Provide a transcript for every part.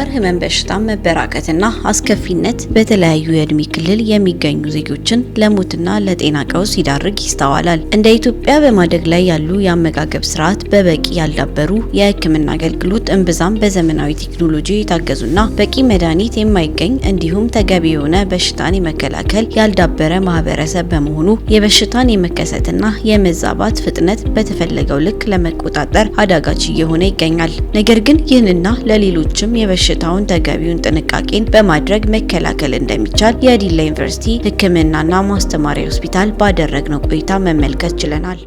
የስኳር ህመም በሽታ መበራከትና አስከፊነት በተለያዩ የእድሜ ክልል የሚገኙ ዜጎችን ለሞትና ለጤና ቀውስ ሲዳርግ ይስተዋላል። እንደ ኢትዮጵያ በማደግ ላይ ያሉ የአመጋገብ ስርዓት በበቂ ያልዳበሩ፣ የህክምና አገልግሎት እምብዛም በዘመናዊ ቴክኖሎጂ የታገዙና በቂ መድኃኒት የማይገኝ እንዲሁም ተገቢ የሆነ በሽታን የመከላከል ያልዳበረ ማህበረሰብ በመሆኑ የበሽታን የመከሰትና የመዛባት ፍጥነት በተፈለገው ልክ ለመቆጣጠር አዳጋች እየሆነ ይገኛል። ነገር ግን ይህንና ለሌሎችም የበሽታውን ተገቢውን ጥንቃቄን በማድረግ መከላከል እንደሚቻል የዲላ ዩኒቨርሲቲ ሕክምናና ማስተማሪያ ሆስፒታል ባደረግነው ቆይታ መመልከት ችለናል።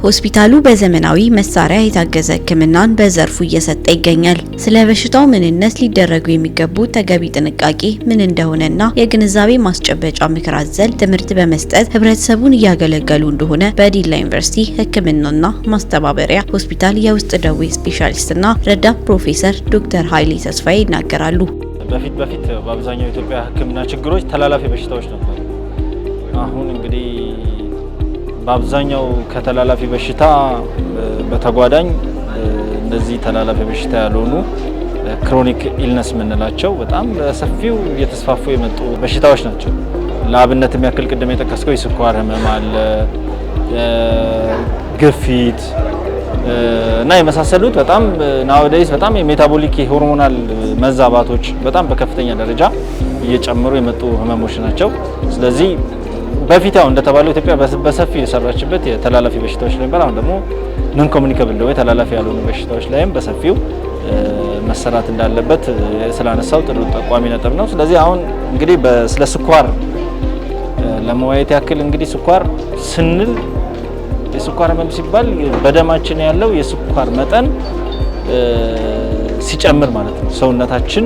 ሆስፒታሉ በዘመናዊ መሳሪያ የታገዘ ሕክምናን በዘርፉ እየሰጠ ይገኛል። ስለ በሽታው ምንነት፣ ሊደረጉ የሚገቡ ተገቢ ጥንቃቄ ምን እንደሆነና የግንዛቤ ማስጨበጫ ምክር አዘል ትምህርት በመስጠት ህብረተሰቡን እያገለገሉ እንደሆነ በዲላ ዩኒቨርሲቲ ሕክምናና ማስተባበሪያ ሆስፒታል የውስጥ ደዌ ስፔሻሊስትና ረዳት ፕሮፌሰር ዶክተር ኃይሌ ተስፋዬ ይናገራሉ። በፊት በአብዛኛው የኢትዮጵያ ሕክምና ችግሮች ተላላፊ በሽታዎች ነበሩ። አሁን እንግዲህ በአብዛኛው ከተላላፊ በሽታ በተጓዳኝ እንደዚህ ተላላፊ በሽታ ያልሆኑ ክሮኒክ ኢልነስ የምንላቸው በጣም በሰፊው እየተስፋፉ የመጡ በሽታዎች ናቸው። ለአብነት የሚያክል ቅድም የጠቀስከው የስኳር ህመም አለ፣ ግፊት እና የመሳሰሉት በጣም ናውዴይስ በጣም የሜታቦሊክ ሆርሞናል መዛባቶች በጣም በከፍተኛ ደረጃ እየጨመሩ የመጡ ህመሞች ናቸው። ስለዚህ በፊት ያው እንደተባለው ኢትዮጵያ በሰፊ የሰራችበት የተላላፊ በሽታዎች ላይ ነበር። አሁን ደግሞ ነን ኮሙኒኬብል ወይ ተላላፊ ያልሆኑ በሽታዎች ላይም በሰፊው መሰራት እንዳለበት ስላነሳው ጥሩ ጠቋሚ ነጥብ ነው። ስለዚህ አሁን እንግዲህ ስለ ስኳር ለመወያየት ያክል እንግዲህ ስኳር ስንል የስኳር ህመም ሲባል በደማችን ያለው የስኳር መጠን ሲጨምር ማለት ነው። ሰውነታችን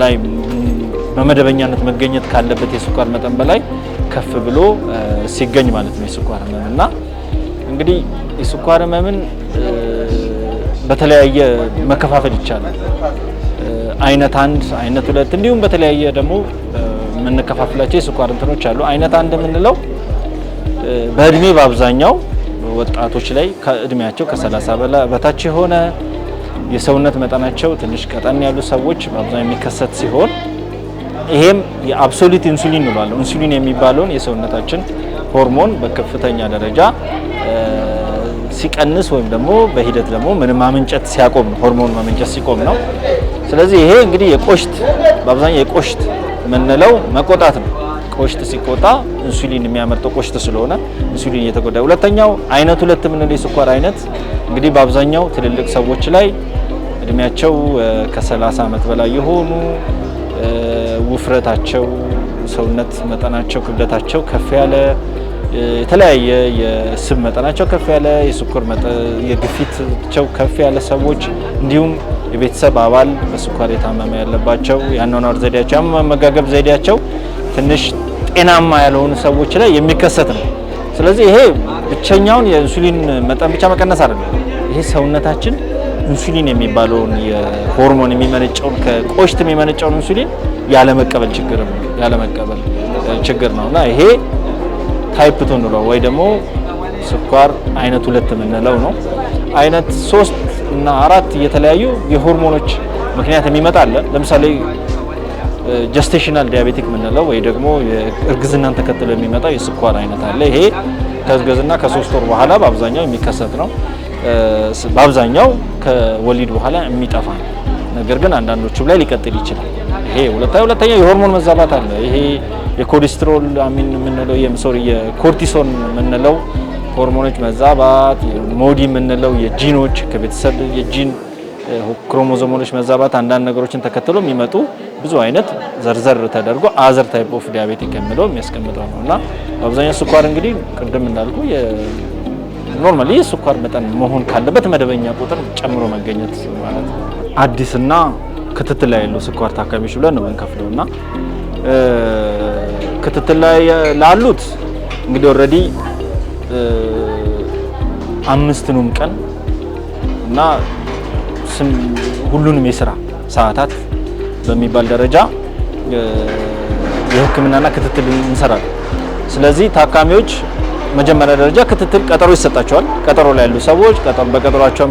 ላይ በመደበኛነት መገኘት ካለበት የስኳር መጠን በላይ ከፍ ብሎ ሲገኝ ማለት ነው የስኳር ህመም። እና እንግዲህ የስኳር ህመምን በተለያየ መከፋፈል ይቻላል። አይነት 1፣ አይነት 2 እንዲሁም በተለያየ ደግሞ የምንከፋፍላቸው የስኳር እንትኖች አሉ። አይነት 1 የምንለው በእድሜ በአብዛኛው ወጣቶች ላይ ከእድሜያቸው ከ30 በታች የሆነ የሰውነት መጠናቸው ትንሽ ቀጠን ያሉ ሰዎች በአብዛኛው የሚከሰት ሲሆን ይሄም የአብሶሉት ኢንሱሊን ነው። ኢንሱሊን የሚባለውን የሰውነታችን ሆርሞን በከፍተኛ ደረጃ ሲቀንስ ወይም ደግሞ በሂደት ደግሞ ምንም ማመንጨት ሲያቆም ነው፣ ሆርሞን ማመንጨት ሲቆም ነው። ስለዚህ ይሄ እንግዲህ የቆሽት በአብዛኛው የቆሽት የምንለው መቆጣት ነው። ቆሽት ሲቆጣ ኢንሱሊን የሚያመርተው ቆሽት ስለሆነ ኢንሱሊን እየተጎዳ። ሁለተኛው አይነት 2 የምንለው የስኳር አይነት እንግዲህ በአብዛኛው ትልልቅ ሰዎች ላይ እድሜያቸው ከ30 ዓመት በላይ የሆኑ ውፍረታቸው፣ ሰውነት መጠናቸው፣ ክብደታቸው ከፍ ያለ፣ የተለያየ የስብ መጠናቸው ከፍ ያለ፣ የስኳር መጠን የግፊታቸው ከፍ ያለ ሰዎች እንዲሁም የቤተሰብ አባል በስኳር የታመመ ያለባቸው የአኗኗር ዘዴያቸው የአመጋገብ ዘዴያቸው ትንሽ ጤናማ ያልሆኑ ሰዎች ላይ የሚከሰት ነው። ስለዚህ ይሄ ብቸኛውን የኢንሱሊን መጠን ብቻ መቀነስ አይደለም። ይሄ ሰውነታችን ኢንሱሊን የሚባለውን የሆርሞን የሚመነጨውን ከቆሽት የሚመነጨውን ኢንሱሊን ያለመቀበል ችግር ነውና ይሄ ታይፕ 2 ነው ወይ ደግሞ ስኳር አይነት 2 የምንለው ነው። አይነት 3 እና 4 የተለያዩ የሆርሞኖች ምክንያት የሚመጣ አለ። ለምሳሌ ጀስቴሽናል ዲያቤቲክ የምንለው ወይ ደግሞ እርግዝናን ተከትሎ የሚመጣው የስኳር አይነት አለ። ይሄ ከእርግዝና ከ3 ወር በኋላ በአብዛኛው የሚከሰት ነው። በአብዛኛው ከወሊድ በኋላ የሚጠፋ ነው። ነገር ግን አንዳንዶቹ ላይ ሊቀጥል ይችላል። ይሄ ሁለተኛው የሆርሞን መዛባት አለ። ይሄ የኮሌስትሮል የምንለው የኮርቲሶን የምንለው ሆርሞኖች መዛባት፣ ሞዲ የምንለው የጂኖች ከቤተሰብ የጂን ክሮሞዞሞች መዛባት አንዳንድ ነገሮችን ተከትሎ የሚመጡ ብዙ አይነት ዘርዘር ተደርጎ አዘር ታይፕ ኦፍ ዲያቤቲክ የሚለው የሚያስቀምጠው ነውና በአብዛኛው ስኳር እንግዲህ ቅድም እንዳልኩ ኖርማሊ የስኳር መጠን መሆን ካለበት መደበኛ ቁጥር ጨምሮ መገኘት ማለት ነው። አዲስና ክትትል ላይ ያሉ ስኳር ታካሚዎች ብለን ነው የምንከፍለውና ክትትል ላይ ላሉት እንግዲህ ኦልሬዲ 5 ቀን እና ሁሉንም የስራ ሰዓታት በሚባል ደረጃ የሕክምናና ክትትል እንሰራለን። ስለዚህ ታካሚዎች መጀመሪያ ደረጃ ክትትል ቀጠሮ ይሰጣቸዋል። ቀጠሮ ላይ ያሉ ሰዎች በቀጠሯቸው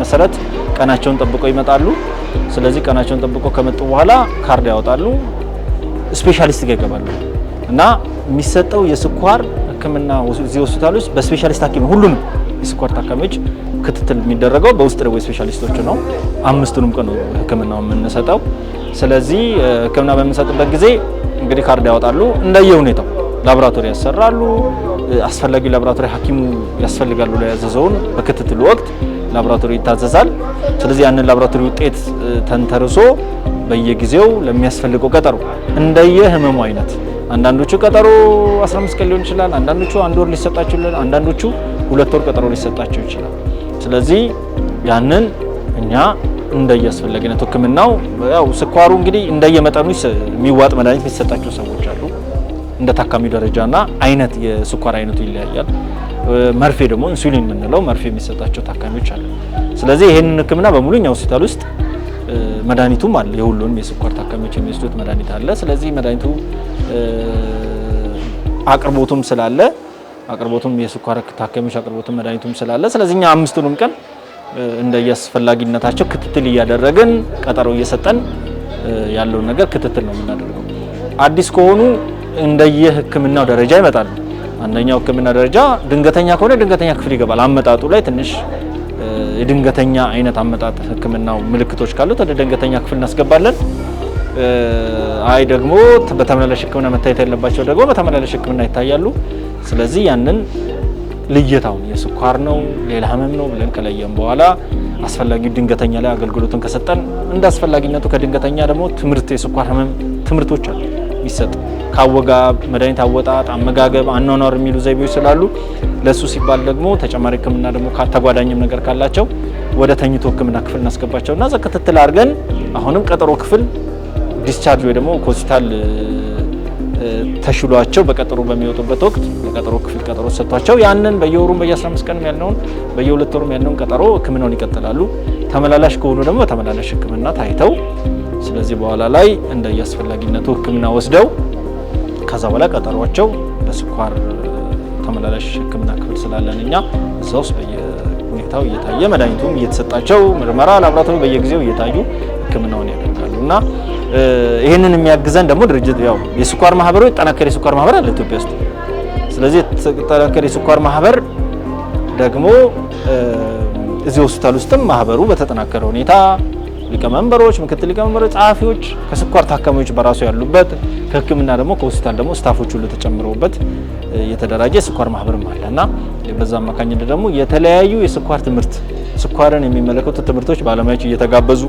መሰረት ቀናቸውን ጠብቀው ይመጣሉ። ስለዚህ ቀናቸውን ጠብቀው ከመጡ በኋላ ካርድ ያወጣሉ፣ ስፔሻሊስት ጋር ይገባሉ እና የሚሰጠው የስኳር ሕክምና እዚህ ሆስፒታል ውስጥ በስፔሻሊስት ሐኪም ሁሉንም የስኳር ታካሚዎች ክትትል የሚደረገው በውስጥ ደዌ ስፔሻሊስቶች ነው። 5 ቀን ነው ሕክምናው የምንሰጠው። ስለዚህ ሕክምና በምንሰጥበት ጊዜ እንግዲህ ካርድ ያወጣሉ። እንደየሁኔታው ላቦራቶሪ ያሰራሉ። አስፈላጊ ላቦራቶሪ ሐኪሙ ያስፈልጋሉ ላይ ያዘዘውን በክትትል ወቅት ላቦራቶሪ ይታዘዛል። ስለዚህ ያንን ላቦራቶሪ ውጤት ተንተርሶ በየጊዜው ለሚያስፈልገው ቀጠሮ እንደየህመሙ አይነት አንዳንዶቹ ቀጠሮ 15 ቀን ሊሆን ይችላል፣ አንዳንዶቹ 1 ወር ሊሰጣቸው ይችላል፣ አንዳንዶቹ 2 ወር ቀጠሮ ሊሰጣቸው ይችላል። ስለዚህ ያንን እኛ እንደየአስፈላጊነቱ ሕክምናው ያው ስኳሩ እንግዲህ እንደየመጠኑ የሚዋጥ መድኃኒት የሚሰጣቸው ሰዎች አሉ። እንደ ታካሚው ደረጃና አይነት የስኳር አይነቱ ይለያያል። መርፌ ደግሞ ኢንሱሊን የምንለው መርፌ የሚሰጣቸው ታካሚዎች አሉ። ስለዚህ ይሄንን ሕክምና በሙሉ እኛ ሆስፒታል ውስጥ መድኃኒቱም አለ። የሁሉንም የስኳር ታካሚዎች የሚወስዱት መድኃኒት አለ። ስለዚህ መድኃኒቱ አቅርቦቱም ስላለ የስኳር ታካሚዎች አቅርቦቱም መድኃኒቱም ስላለ ስለዚህ እኛ 5 ቀን እንደየአስፈላጊነታቸው ክትትል እያደረግን ቀጠሮ እየሰጠን ያለውን ነገር ክትትል ነው የምናደርገው። አዲስ ከሆኑ እንደየሕክምናው ደረጃ ይመጣሉ። አንደኛው ሕክምና ደረጃ ድንገተኛ ከሆነ ድንገተኛ ክፍል ይገባል። አመጣጡ ላይ ትንሽ የድንገተኛ አይነት አመጣጥ ሕክምናው ምልክቶች ካሉት ወደ ድንገተኛ ክፍል እናስገባለን። አይ ደግሞ በተመላላሽ ሕክምና መታየት ያለባቸው ደግሞ በተመላላሽ ሕክምና ይታያሉ። ስለዚህ ያንን ልየታውን የስኳር ነው ሌላ ህመም ነው ብለን ከለየን በኋላ አስፈላጊው ድንገተኛ ላይ አገልግሎቱን ከሰጠን እንደ አስፈላጊነቱ ከድንገተኛ ደግሞ የስኳር ህመም ትምህርቶች አሉ ይሰጥ ካወጋብ መድኃኒት አወጣጥ፣ አመጋገብ፣ አኗኗር የሚሉ ዘይቤዎች ስላሉ ለሱ ሲባል ደግሞ ተጨማሪ ሕክምና ደግሞ ተጓዳኝም ነገር ካላቸው ወደ ተኝቶ ሕክምና ክፍል እናስገባቸውና እዛ ክትትል አድርገን አሁንም ቀጠሮ ክፍል ዲስቻርጅ ወይ ደግሞ ሆስፒታል ተሽሏቸው በቀጠሮ በሚወጡበት ወቅት በቀጠሮ ክፍል ቀጠሮ ሰጥቷቸው ያንን በየወሩም በየ15 ቀንም ያለውን በየ2 ወሩም ያለውን ቀጠሮ ሕክምናውን ይቀጥላሉ። ተመላላሽ ከሆኑ ደግሞ በተመላላሽ ሕክምና ታይተው ስለዚህ በኋላ ላይ እንደየአስፈላጊነቱ ሕክምና ወስደው ከዛ በኋላ ቀጠሯቸው በስኳር ተመላላሽ ሕክምና ክፍል ስላለን እኛ እዛ ውስጥ በየሁኔታው እየታየ መድኃኒቱም እየተሰጣቸው ምርመራ ላቦራቶሪ በየጊዜው እየታዩ ሕክምናውን ያደርጋሉ እና ይሄንን የሚያግዘን ደግሞ ድርጅት ያው የስኳር ማህበሩ የጠናከረ የስኳር ማህበር አለ ኢትዮጵያ ውስጥ። ስለዚህ የጠናከረ የስኳር ማህበር ደግሞ እዚህ ሆስፒታል ውስጥም ማህበሩ በተጠናከረ ሁኔታ ሊቀመንበሮች፣ ምክትል ሊቀመንበሮች፣ ጸሐፊዎች ከስኳር ታካሚዎች በራሱ ያሉበት ከህክምና ደግሞ ከሆስፒታል ደግሞ ስታፎች ሁሉ ተጨምረውበት የተደራጀ የስኳር ማህበርም አለና በዛ አማካኝነት ደግሞ የተለያዩ የስኳር ትምህርት ስኳርን የሚመለከቱ ትምህርቶች ባለሙያዎች እየተጋበዙ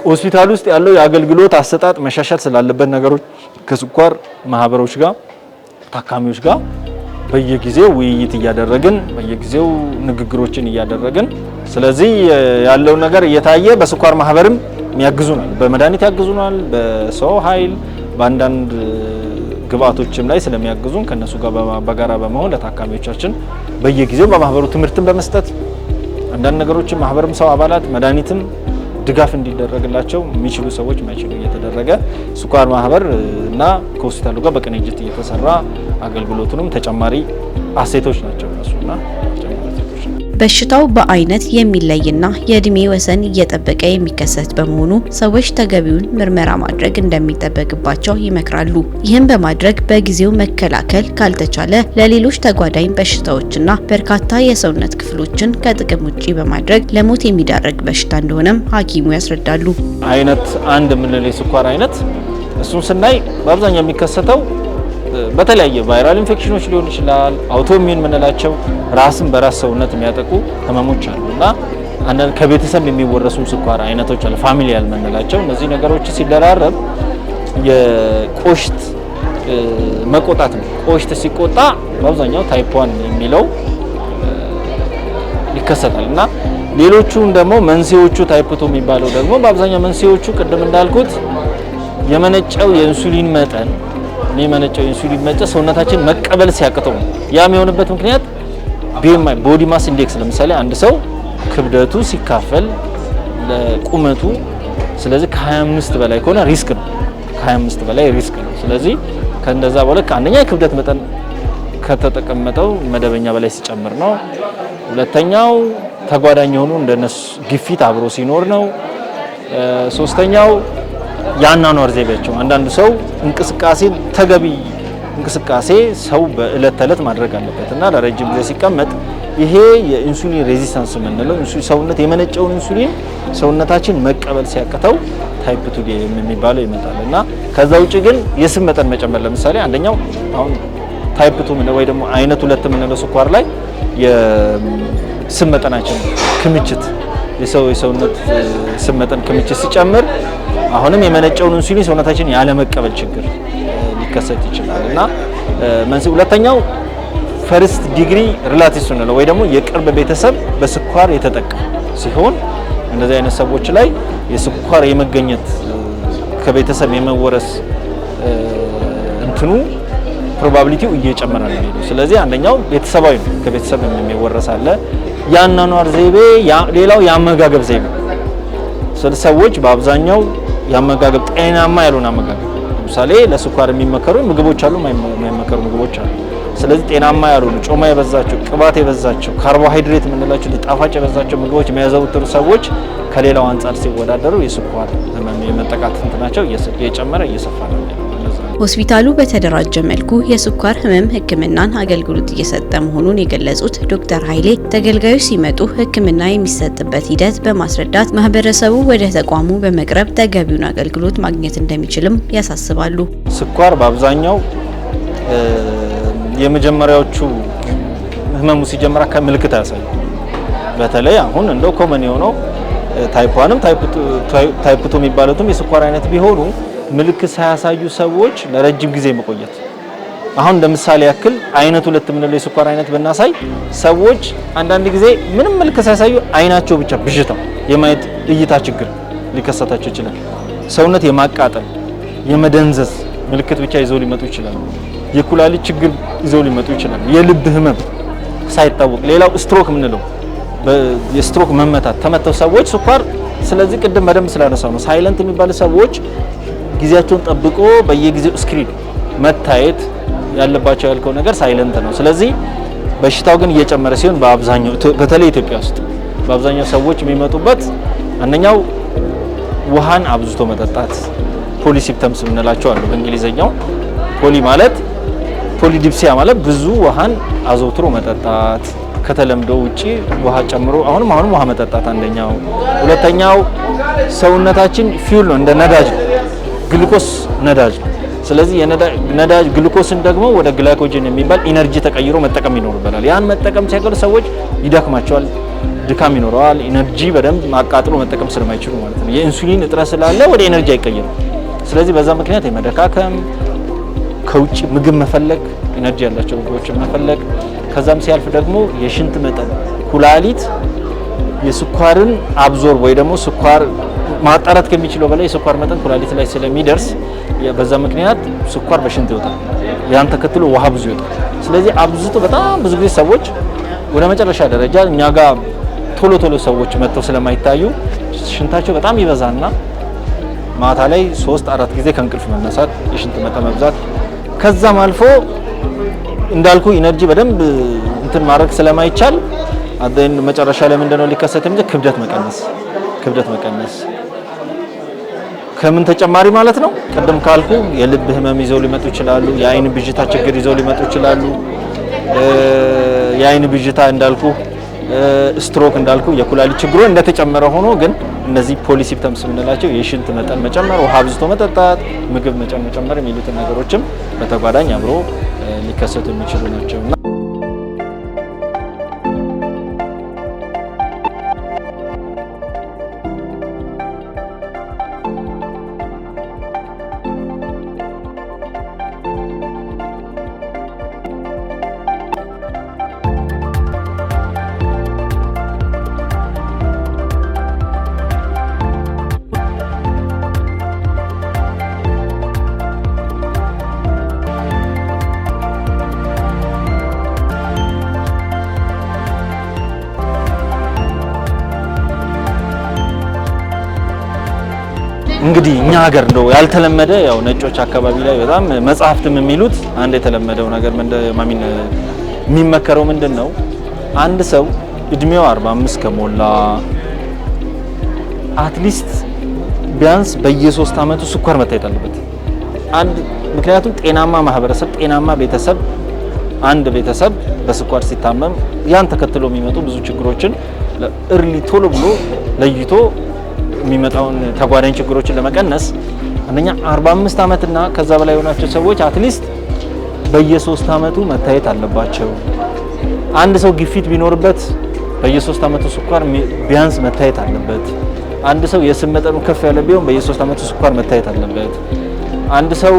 ሆስፒታል ውስጥ ያለው የአገልግሎት አሰጣጥ መሻሻል ስላለበት ነገሮች ከስኳር ማህበሮች ጋር ታካሚዎች ጋር በየጊዜው ውይይት እያደረግን በየጊዜው ንግግሮችን እያደረግን ስለዚህ ያለው ነገር እየታየ በስኳር ማህበርም ያግዙናል፣ በመድኃኒት ያግዙናል፣ በሰው ኃይል በአንዳንድ ግብአቶችም ላይ ስለሚያግዙን ከነሱ ጋር በጋራ በመሆን ለታካሚዎቻችን በየጊዜው በማህበሩ ትምህርትን በመስጠት አንዳንድ ነገሮችን ማህበርም ሰው አባላት መድኃኒትም ድጋፍ እንዲደረግላቸው የሚችሉ ሰዎች ማይችሉ እየተደረገ ስኳር ማህበር እና ከሆስፒታሉ ጋር በቅንጅት እየተሰራ አገልግሎቱንም ተጨማሪ አሴቶች ናቸው እነሱና በሽታው በአይነት የሚለይና የእድሜ ወሰን እየጠበቀ የሚከሰት በመሆኑ ሰዎች ተገቢውን ምርመራ ማድረግ እንደሚጠበቅባቸው ይመክራሉ። ይህም በማድረግ በጊዜው መከላከል ካልተቻለ ለሌሎች ተጓዳኝ በሽታዎችና በርካታ የሰውነት ክፍሎችን ከጥቅም ውጪ በማድረግ ለሞት የሚዳረግ በሽታ እንደሆነም ሐኪሙ ያስረዳሉ። አይነት አንድ የምንለው የስኳር አይነት እሱን ስናይ በአብዛኛው የሚከሰተው በተለያየ ቫይራል ኢንፌክሽኖች ሊሆን ይችላል። አውቶኢሚዩን የምንላቸው ራስን በራስ ሰውነት የሚያጠቁ ህመሞች አሉና አንዳንድ ከቤተሰብ የሚወረሱ ስኳር አይነቶች አሉ፣ ፋሚሊያል የምንላቸው። እነዚህ ነገሮች ሲደራረብ የቆሽት መቆጣት ነው። ቆሽት ሲቆጣ በአብዛኛው ታይፕ 1 የሚለው ይከሰታል እና ሌሎቹን ደግሞ መንስኤዎቹ ታይፕ 2 የሚባለው ደግሞ በአብዛኛው መንስኤዎቹ ቅድም እንዳልኩት የመነጨው የኢንሱሊን መጠን ሰውነታችን መቀበል ሲያቅተው ነው። ያ የሚሆንበት ምክንያት BMI ቦዲ ማስ ኢንዴክስ ለምሳሌ አንድ ሰው ክብደቱ ሲካፈል ለቁመቱ ስለዚህ ከ25 በላይ ከሆነ ሪስክ ነው። ከ25 በላይ ሪስክ ነው። ስለዚህ ከእንደዛ በኋላ አንደኛ የክብደት መጠን ከተጠቀመጠው መደበኛ በላይ ሲጨምር ነው። ሁለተኛው ተጓዳኝ የሆኑ እንደነሱ ግፊት አብሮ ሲኖር ነው። ሶስተኛው ያናኗር ዘይቤያቸው አንዳንድ ሰው እንቅስቃሴን ተገቢ እንቅስቃሴ ሰው በእለት ተእለት ማድረግ አለበት እና ለረጅም ጊዜ ሲቀመጥ ይሄ የኢንሱሊን ሬዚስታንስ የምንለው ሰውነት የመነጨውን ኢንሱሊን ሰውነታችን መቀበል ሲያቅተው ታይፕ 2 የሚባለው ይመጣል እና ከዛ ውጪ ግን የስብ መጠን መጨመር ለምሳሌ አንደኛው አሁን ታይፕ 2 ወይ ደግሞ አይነት 2 የምንለው ስኳር ላይ የስብ መጠናችን ክምችት የሰውነት ስብ መጠን ክምችት ሲጨምር አሁንም የመነጨውን ኢንሱሊን ሰውነታችን ያለ መቀበል ችግር ሊከሰት ይችላል እና ሁለተኛው ፈርስት ዲግሪ ሪላቲቭስ ነው ወይ ደግሞ የቅርብ ቤተሰብ በስኳር የተጠቃ ሲሆን እንደዚህ አይነት ሰዎች ላይ የስኳር የመገኘት ከቤተሰብ የመወረስ እንትኑ ፕሮባቢሊቲው እየጨመረ ነው የሚሄደው። ስለዚህ አንደኛው ቤተሰባዊ ነው፣ ከቤተሰብ የሚወረስ አለ። ያናኗር ዘይቤ ሌላው የአመጋገብ ዘይቤ ሰዎች በአብዛኛው የአመጋገብ ጤናማ ያልሆነ አመጋገብ ለምሳሌ ለስኳር የሚመከሩ ምግቦች አሉ፣ የማይመከሩ ምግቦች አሉ። ስለዚህ ጤናማ ያልሆኑ ጮማ የበዛቸው ቅባት የበዛቸው ካርቦሃይድሬት የምንላቸው ጣፋጭ የበዛቸው ምግቦች የሚያዘወትሩ ሰዎች ከሌላው አንጻር ሲወዳደሩ የስኳር ህመም የመጠቃት እንትናቸው እየጨመረ እየሰፋ ነው። ሆስፒታሉ በተደራጀ መልኩ የስኳር ህመም ህክምናን አገልግሎት እየሰጠ መሆኑን የገለጹት ዶክተር ኃይሌ ተገልጋዮች ሲመጡ ህክምና የሚሰጥበት ሂደት በማስረዳት ማህበረሰቡ ወደ ተቋሙ በመቅረብ ተገቢውን አገልግሎት ማግኘት እንደሚችልም ያሳስባሉ። ስኳር በአብዛኛው የመጀመሪያዎቹ ህመሙ ሲጀምር ከምልክት ያሳያል። በተለይ አሁን እንደው ኮመን የሆነው ታይፕ 1ም ታይፕ 2 የሚባሉትም የስኳር አይነት ቢሆኑ ምልክት ሳያሳዩ ሰዎች ለረጅም ጊዜ መቆየት አሁን ለምሳሌ ያክል አይነት 2 የምንለው የስኳር አይነት ብናሳይ ሰዎች አንዳንድ ጊዜ ምንም ምልክት ሳያሳዩ አይናቸው ብቻ ብዥታ የማየት እይታ ችግር ሊከሰታቸው ይችላል። ሰውነት የማቃጠል የመደንዘዝ ምልክት ብቻ ይዘው ሊመጡ ይችላሉ። የኩላሊት ችግር ይዘው ሊመጡ ይችላሉ። የልብ ህመም ሳይታወቅ ሌላው ስትሮክ የምንለው የስትሮክ መመታት ተመተው ሰዎች ስኳር ስለዚህ ቅድም በደንብ ስላነሳው ነው ሳይለንት የሚባሉ ሰዎች ጊዜያቸውን ጠብቆ በየጊዜው ስክሪን መታየት ያለባቸው ያልከው ነገር ሳይለንት ነው። ስለዚህ በሽታው ግን እየጨመረ ሲሆን በአብዛኛው በተለይ ኢትዮጵያ ውስጥ በአብዛኛው ሰዎች የሚመጡበት አንደኛው ውሃን አብዝቶ መጠጣት ፖሊሲፕተምስ የምንላቸው አሉ በእንግሊዘኛው። ፖሊ ማለት ፖሊዲፕሲያ ማለት ብዙ ውሃን አዘውትሮ መጠጣት ከተለምዶ ውጪ ውሃ ጨምሮ አሁንም ውሃ መጠጣት አንደኛው። ሁለተኛው ሰውነታችን ፊውል ነው፣ እንደ ነዳጅ ግሉኮስ ነዳጅ ነው። ስለዚህ ነዳጅ ግሉኮስን ደግሞ ወደ ግላይኮጅን የሚባል ኢነርጂ ተቀይሮ መጠቀም ይኖርበታል። ያን መጠቀም ሲያቀሉ ሰዎች ይደክማቸዋል፣ ድካም ይኖረዋል። ኢነርጂ በደንብ ማቃጥሎ መጠቀም ስለማይችሉ ማለት ነው። የኢንሱሊን እጥረት ስላለ ወደ ኢነርጂ አይቀየርም። ስለዚህ በዛ ምክንያት የመደካከም ከውጭ ምግብ መፈለግ ኢነርጂ ያላቸው ምግቦችን መፈለግ ከዛም ሲያልፍ ደግሞ የሽንት መጠን ኩላሊት የስኳርን አብዞርብ ወይ ደግሞ ስኳር ማጣራት ከሚችለው በላይ የስኳር መጠን ኩላሊት ላይ ስለሚደርስ በዛ ምክንያት ስኳር በሽንት ይወጣል። ያን ተከትሎ ውሃ ብዙ ይወጣል። ስለዚህ አብዝቶ በጣም ብዙ ጊዜ ሰዎች ወደ መጨረሻ ደረጃ እኛ ጋር ቶሎ ሰዎች መጥተው ስለማይታዩ ሽንታቸው በጣም ይበዛና ማታ ላይ 3-4 ጊዜ ከእንቅልፍ መነሳት፣ የሽንት መጠን መብዛት ከዛም አልፎ እንዳልኩ ኢነርጂ በደንብ እንትን ማድረግ ስለማይቻል አደን መጨረሻ ላይ ምንድነው ሊከሰት የሚችለው ክብደት መቀነስ ከምን ተጨማሪ ማለት ነው። ቀደም ካልኩ የልብ ህመም ይዘው ሊመጡ ይችላሉ። የአይን ብዥታ ችግር ይዘው ሊመጡ ይችላሉ። የአይን ብዥታ እንዳልኩ ስትሮክ እንዳልኩ የኩላሊት ችግሩ እንደተጨመረ ሆኖ ግን እነዚህ ፖሊሲፕተምስ የምንላቸው የሽንት መጠን መጨመር፣ ውሃ አብዝቶ መጠጣት፣ ምግብ መጨመር የሚሉትን ነገሮችም በተጓዳኝ አብሮ ሊከሰቱ የሚችሉ ናቸው። እንግዲህ እኛ ሀገር እንደው ያልተለመደ ያው ነጮች አካባቢ ላይ በጣም መጽሐፍትም የሚሉት አንድ የተለመደው ነገር የሚመከረው ምንድነው አንድ ሰው እድሜው 45 ከሞላ አትሊስት ቢያንስ በየ3 አመቱ ስኳር መታየት አለበት። ምክንያቱም ጤናማ ማህበረሰብ ጤናማ ቤተሰብ አንድ ቤተሰብ በስኳር ሲታመም ያን ተከትሎ የሚመጡ ብዙ ችግሮችን እርሊ ቶሎ ብሎ ለይቶ የሚመጣውን ተጓዳኝ ችግሮችን ለመቀነስ አንደኛ 45 አመትና ከዛ በላይ የሆናቸው ሰዎች አትሊስት በየ3 አመቱ መታየት አለባቸው። አንድ ሰው ግፊት ቢኖርበት በየ3 አመቱ ስኳር ቢያንስ መታየት አለበት። አንድ ሰው የስብ መጠኑ ከፍ ያለ ቢሆን በየ3 አመቱ ስኳር መታየት አለበት። አንድ ሰው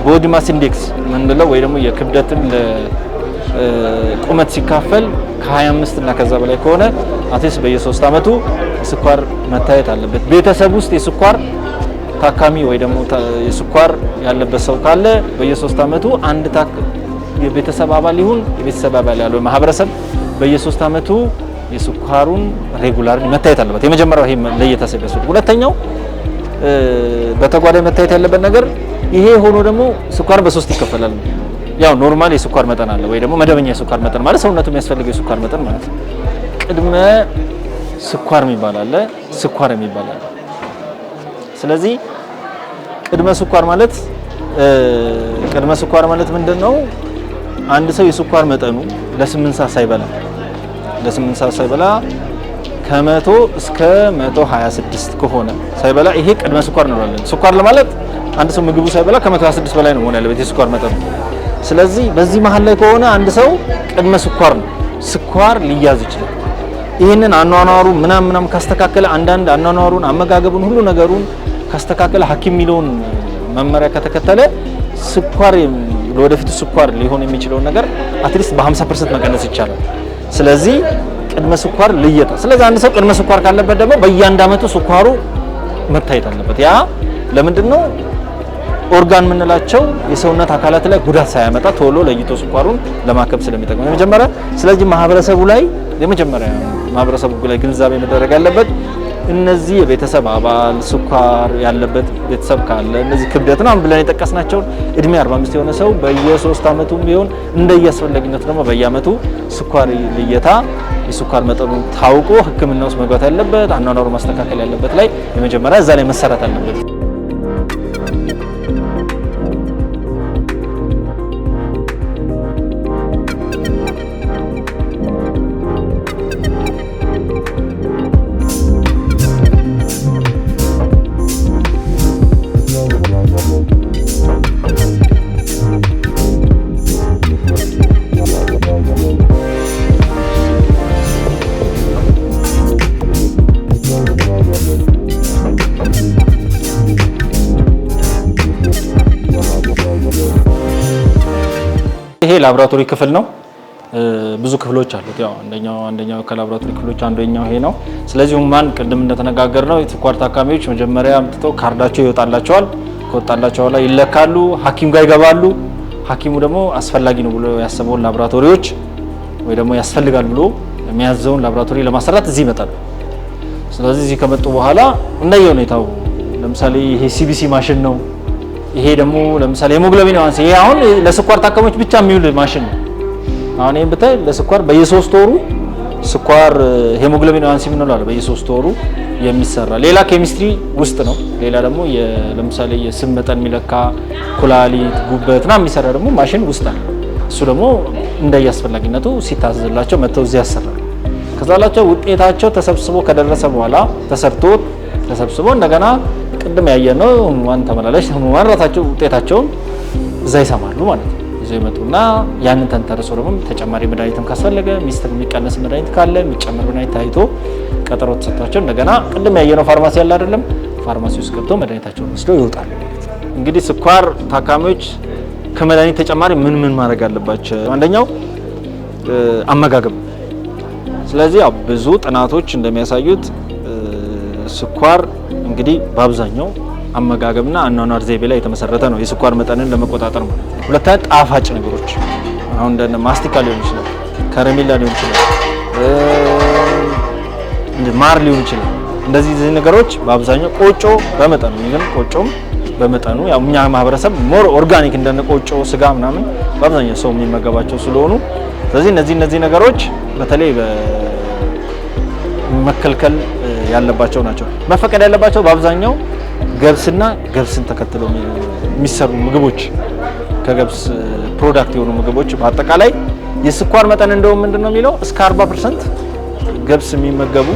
ቦዲ ማስ ኢንዴክስ ምንለው ወይ ደግሞ የክብደትን ለቁመት ሲካፈል ከ25 እና ከዛ በላይ ከሆነ አትሊስት በየ3 አመቱ ስኳር መታየት አለበት። ቤተሰብ ውስጥ የስኳር ታካሚ ወይ ደግሞ የስኳር ያለበት ሰው ካለ በየ3 አመቱ አንድ የቤተሰብ አባል ይሁን የቤተሰብ አባል ያለው ማህበረሰብ በየ3 አመቱ የስኳሩን ሬጉላር መታየት አለበት። የመጀመሪያው ይሄ ለየተሰበ ነው። ሁለተኛው በተጓዳኝ መታየት ያለበት ነገር ይሄ ሆኖ ደግሞ ስኳር በ3 ይከፈላል። ያው ኖርማል የስኳር መጠን አለ ወይ ደግሞ መደበኛ የስኳር መጠን ማለት ሰውነቱ የሚያስፈልገው የስኳር መጠን ማለት ነው። ቅድመ ስኳር የሚባል አለ፣ ስኳር የሚባል አለ። ስለዚህ ቅድመ ስኳር ማለት ምንድነው? አንድ ሰው የስኳር መጠኑ ለ8 ሰዓት ሳይበላ ከ100 እስከ 126 ከሆነ ሳይበላ ይሄ ቅድመ ስኳር እንላለን። ስኳር ለማለት አንድ ሰው ምግቡ ሳይበላ ከ126 በላይ ነው መሆን ያለበት የስኳር መጠኑ። ስለዚህ በዚህ መሀል ላይ ከሆነ አንድ ሰው ቅድመ ስኳር ነው፣ ስኳር ሊያዝ ይችላል። ይህንን አኗኗሩ ምናምን ካስተካከለ አንዳንድ አኗኗሩን አመጋገቡን ሁሉ ነገሩን ካስተካከለ ሐኪም የሚለውን መመሪያ ከተከተለ ስኳር ለወደፊቱ ስኳር ሊሆን የሚችለው ነገር አትሊስት በ50% መቀነስ ይቻላል። ስለዚህ ቅድመ ስኳር ልየታ። ስለዚህ አንድ ሰው ቅድመ ስኳር ካለበት ደግሞ በእያንዳንዱ አመቱ ስኳሩ መታየት አለበት። ያ ለምንድነው? ኦርጋን የምንላቸው የሰውነት አካላት ላይ ጉዳት ሳያመጣ ቶሎ ለይቶ ስኳሩን ለማከም ስለሚጠቅም የመጀመሪያ። ስለዚህ ማህበረሰቡ ላይ ግንዛቤ መደረግ ያለበት እነዚህ የቤተሰብ አባል ስኳር ያለበት ቤተሰብ ካለ እነዚህ ክብደት ነው ብለን የጠቀስናቸው እድሜ 45 የሆነ ሰው በየ3 አመቱም ቢሆን እንደየአስፈላጊነቱ ደግሞ በየአመቱ ስኳር ልየታ የስኳር መጠኑ ታውቆ ሕክምና ውስጥ መግባት ያለበት አኗኗሩ ማስተካከል ያለበት ላይ የመጀመሪያ እዛ ላይ መሰራት አለበት። ይሄ ላብራቶሪ ክፍል ነው። ብዙ ክፍሎች አሉት። ያው አንደኛው ከላብራቶሪ ክፍሎች አንደኛው ይሄ ነው። ስለዚህ ሁማን ቅድም እንደተነጋገርነው የስኳር ታካሚዎች መጀመሪያ አምጥተው ካርዳቸው ይወጣላቸዋል። ከወጣላቸው ላይ ይለካሉ፣ ሐኪም ጋር ይገባሉ። ሐኪሙ ደግሞ አስፈላጊ ነው ብሎ ያሰበውን ላብራቶሪዎች ወይ ደግሞ ያስፈልጋል ብሎ የሚያዘውን ላብራቶሪ ለማሰራት እዚህ ይመጣሉ። ስለዚህ እዚህ ከመጡ በኋላ እንደየሁኔታው ለምሳሌ ይሄ ሲቢሲ ማሽን ነው። ይሄ ደግሞ ለምሳሌ ሄሞግሎቢን ዋንስ ይሄ አሁን ለስኳር ታካሚዎች ብቻ የሚውል ማሽን ነው። አሁን ይሄን ብታይ ለስኳር በየ3 ወሩ ስኳር ሄሞግሎቢን ዋንስ የምንለው አለ በየ3 ወሩ የሚሰራ ሌላ ኬሚስትሪ ውስጥ ነው። ሌላ ደግሞ ለምሳሌ የስብ መጠን የሚለካ ኩላሊት፣ ጉበት እና የሚሰራ ደግሞ ማሽን ውስጥ አለ። እሱ ደግሞ እንደየአስፈላጊነቱ ሲታዘዝላቸው መተው እዚህ ያሰራሉ። ከዛላቸው ውጤታቸው ተሰብስቦ ከደረሰ በኋላ ተሰብስቦ እንደገና ቅድም ያየነው ህሙማን ተመላላሽ ህሙማን ራሳቸው ውጤታቸውን እዛ ይሰማሉ ማለት ነው። ይዘው ይመጡና ያንን ተንተርሶ ደግሞ ተጨማሪ መድኃኒትም ካስፈለገ የሚቀነስ መድኃኒት ካለ የሚጨመር መድኃኒት ታይቶ ቀጠሮ ተሰጥቷቸው እንደገና ቅድም ያየነው ፋርማሲ ያለ አይደለም ፋርማሲ ውስጥ ገብተው መድኃኒታቸውን ወስደው ይወጣሉ። እንግዲህ ስኳር ታካሚዎች ከመድኃኒት ተጨማሪ ምን ማድረግ አለባቸው? አንደኛው አመጋገብ። ስለዚህ ብዙ ጥናቶች እንደሚያሳዩት ስኳር እንግዲህ በአብዛኛው አመጋገብና አኗኗር ዘይቤ ላይ የተመሰረተ ነው። የስኳር መጠንን ለመቆጣጠር ማለት ነው። ሁለተኛ ጣፋጭ ነገሮች አሁን እንደ ማስቲካ ሊሆን ይችላል፣ ከረሜላ ሊሆን ይችላል፣ ማር ሊሆን ይችላል። እንደዚህ ነገሮች በአብዛኛው ቆጮ በመጠኑ ግን ቆጮም በመጠኑ ያው እኛ ማህበረሰብ ሞር ኦርጋኒክ እንደነ ቆጮ ስጋ ምናምን በአብዛኛው ሰው የሚመገባቸው ስለሆኑ ስለዚህ እነዚህ ነገሮች በተለይ መከልከል ያለባቸው ናቸው። መፈቀድ ያለባቸው በአብዛኛው ገብስና ገብስን ተከትለው የሚሰሩ ምግቦች ከገብስ ፕሮዳክት የሆኑ ምግቦች በአጠቃላይ የስኳር መጠን እንደውም ምንድነው የሚለው እስከ 40% ገብስ የሚመገቡ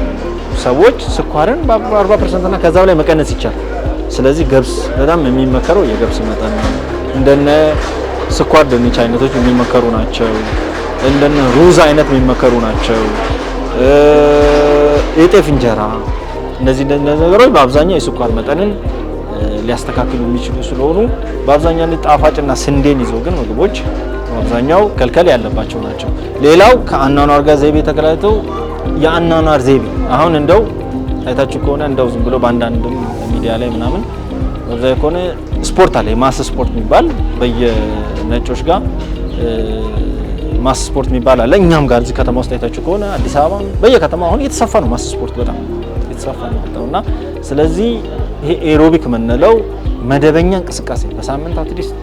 ሰዎች ስኳርን በ40% እና ከዛው ላይ መቀነስ ይቻላል። ስለዚህ ገብስ በጣም የሚመከረው የገብስ መጠን ነው። እንደነ ስኳር ድንች አይነቶች የሚመከሩ ናቸው። እንደነ ሩዝ አይነት የሚመከሩ ናቸው። የጤፍ እንጀራ እነዚህ ነገሮች በአብዛኛው የስኳር መጠንን ሊያስተካክሉ የሚችሉ ስለሆኑ በአብዛኛው ጣፋጭና ስንዴን ይዞ ግን ምግቦች በአብዛኛው ከልከል ያለባቸው ናቸው። ሌላው ከአኗኗር ጋር ዘይቤ ተከላተው የአኗኗር ዘይቤ አሁን እንደው አይታችሁ ከሆነ እንደው ዝም ብሎ በአንዳንድ ሚዲያ ላይ ምናምን በዛይ ከሆነ ስፖርት አለ ማስ ስፖርት የሚባል በየነጮች ጋር ማስ ስፖርት የሚባል አለ። እኛም ጋር እዚህ ከተማ ውስጥ አይታችሁ ከሆነ አዲስ አበባ በየከተማው አሁን እየተሰፋ ነው ማስ ስፖርት በጣም እየተሰፋ ነውና ስለዚህ ይሄ ኤሮቢክ የምንለው መደበኛ እንቅስቃሴ በሳምንት አትሊስት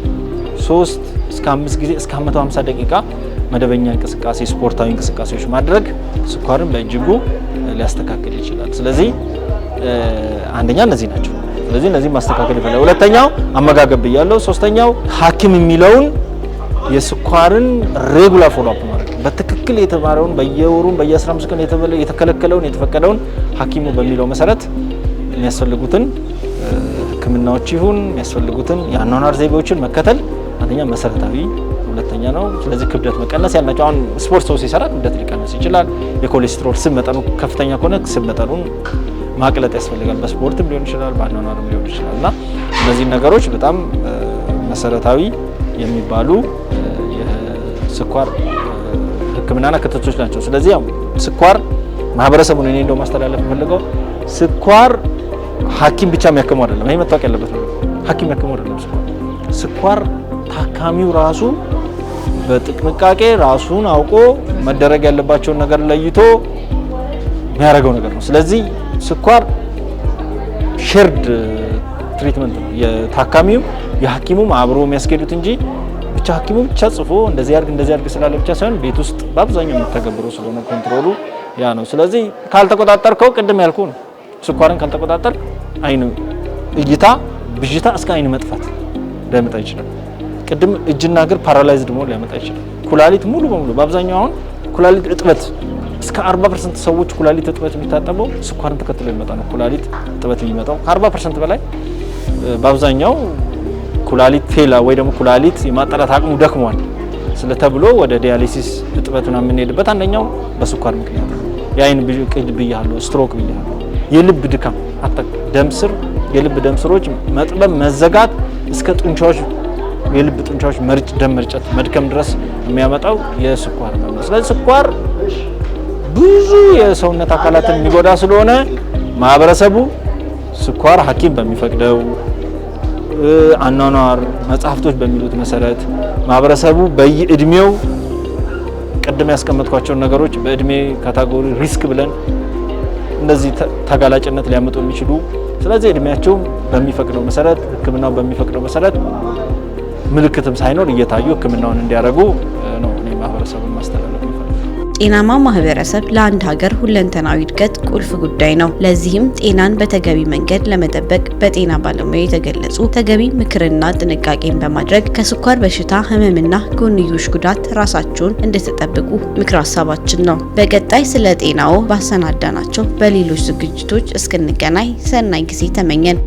3 እስከ 5 ጊዜ እስከ 150 ደቂቃ መደበኛ እንቅስቃሴ ስፖርታዊ እንቅስቃሴዎች ማድረግ ስኳርን በእጅጉ ሊያስተካክል ይችላል። ስለዚህ አንደኛ እነዚህ ናቸው። ስለዚህ እነዚህ ማስተካከል ይፈልጋል። ሁለተኛው አመጋገብ ብያለሁ። ሶስተኛው ሐኪም የሚለውን የስኳርን ሬጉላር ፎሎ አፕ ማድረግ በትክክል የተማረውን በየወሩን በየ15 ቀን የተከለከለውን የተፈቀደውን ሐኪሙ በሚለው መሰረት የሚያስፈልጉትን ሕክምናዎች ይሁን የሚያስፈልጉትን የአኗኗር ዘይቤዎችን መከተል አንደኛ መሰረታዊ ሁለተኛ ነው። ስለዚህ ክብደት መቀነስ ያልናቸው አሁን ስፖርት ሰው ሲሰራ ክብደት ሊቀንስ ይችላል። የኮሌስትሮል ስብ መጠኑ ከፍተኛ ከሆነ ስብ መጠኑን ማቅለጥ ያስፈልጋል። በስፖርትም ሊሆን ይችላል፣ በአኗኗርም ሊሆን ይችላል እና እነዚህ ነገሮች በጣም መሰረታዊ የሚባሉ የስኳር ህክምናና ክትትሎች ናቸው። ስለዚህ ያው ስኳር ማህበረሰቡን እኔ እንደው ማስተላለፍ ፈልገው ስኳር ሐኪም ብቻ የሚያክመው አይደለም። ይሄ መታወቅ ያለበት ነው። ሐኪም የሚያክመው አይደለም። ስኳር ታካሚው ራሱ በጥንቃቄ ራሱን አውቆ መደረግ ያለባቸውን ነገር ለይቶ የሚያደርገው ነገር ነው። ስለዚህ ስኳር ሼርድ ትሪትመንት ነው። የታካሚው የሐኪሙም አብሮ የሚያስኬዱት እንጂ ብቻ ሐኪሙ ብቻ ጽፎ እንደዚህ ያርግ ስላለ ብቻ ሳይሆን ቤት ውስጥ በአብዛኛው የሚተገብረው ስለሆነ ኮንትሮሉ ያ ነው። ስለዚህ ካልተቆጣጠርከው ቅድም ያልኩ ነው። ስኳርን ካልተቆጣጠር አይን እይታ ብዥታ እስከ አይን መጥፋት ሊያመጣ ይችላል። ቅድም እጅና እግር ፓራላይዝድ መሆን ሊያመጣ ይችላል። ኩላሊት ሙሉ በሙሉ በአብዛኛው አሁን ኩላሊት እጥበት እስከ 40% ሰዎች ኩላሊት እጥበት የሚታጠበው ስኳርን ተከትሎ ይመጣ ነው። ኩላሊት እጥበት የሚመጣው ከ40% በላይ በአብዛኛው ኩላሊት ፌላ ወይ ደግሞ ኩላሊት የማጣራት አቅሙ ደክሟል ስለተብሎ ወደ ዲያሊሲስ እጥበቱና የምንሄድበት አንደኛው በስኳር ምክንያት ነው። የአይን ቅድ ብያለሁ፣ ስትሮክ ብያለሁ፣ የልብ ድካም ደም ስር የልብ ደም ስሮች መጥበብ መዘጋት እስከ ጡንቻዎች የልብ ጡንቻዎች ደም መርጨት መድከም ድረስ የሚያመጣው የስኳር ነው። ስለዚህ ስኳር ብዙ የሰውነት አካላትን የሚጎዳ ስለሆነ ማህበረሰቡ ስኳር ሐኪም በሚፈቅደው አኗኗር መጽሐፍቶች በሚሉት መሰረት ማህበረሰቡ በየእድሜው ቀደም ያስቀመጥኳቸውን ነገሮች በእድሜ ካታጎሪ ሪስክ ብለን እነዚህ ተጋላጭነት ሊያመጡ የሚችሉ ስለዚህ እድሜያቸው በሚፈቅደው መሰረት ሕክምናው በሚፈቅደው መሰረት ምልክትም ሳይኖር እየታዩ ሕክምናውን እንዲያደርጉ ነው እኔ ማህበረሰቡን ማስተላለፍ ነው። ጤናማ ማህበረሰብ ለአንድ ሀገር ሁለንተናዊ እድገት ቁልፍ ጉዳይ ነው። ለዚህም ጤናን በተገቢ መንገድ ለመጠበቅ በጤና ባለሙያ የተገለጹ ተገቢ ምክርና ጥንቃቄን በማድረግ ከስኳር በሽታ ህመምና ጎንዮሽ ጉዳት ራሳቸውን እንድትጠብቁ ምክር ሀሳባችን ነው። በቀጣይ ስለ ጤናው ባሰናዳናቸው በሌሎች ዝግጅቶች እስክንገናኝ ሰናይ ጊዜ ተመኘን።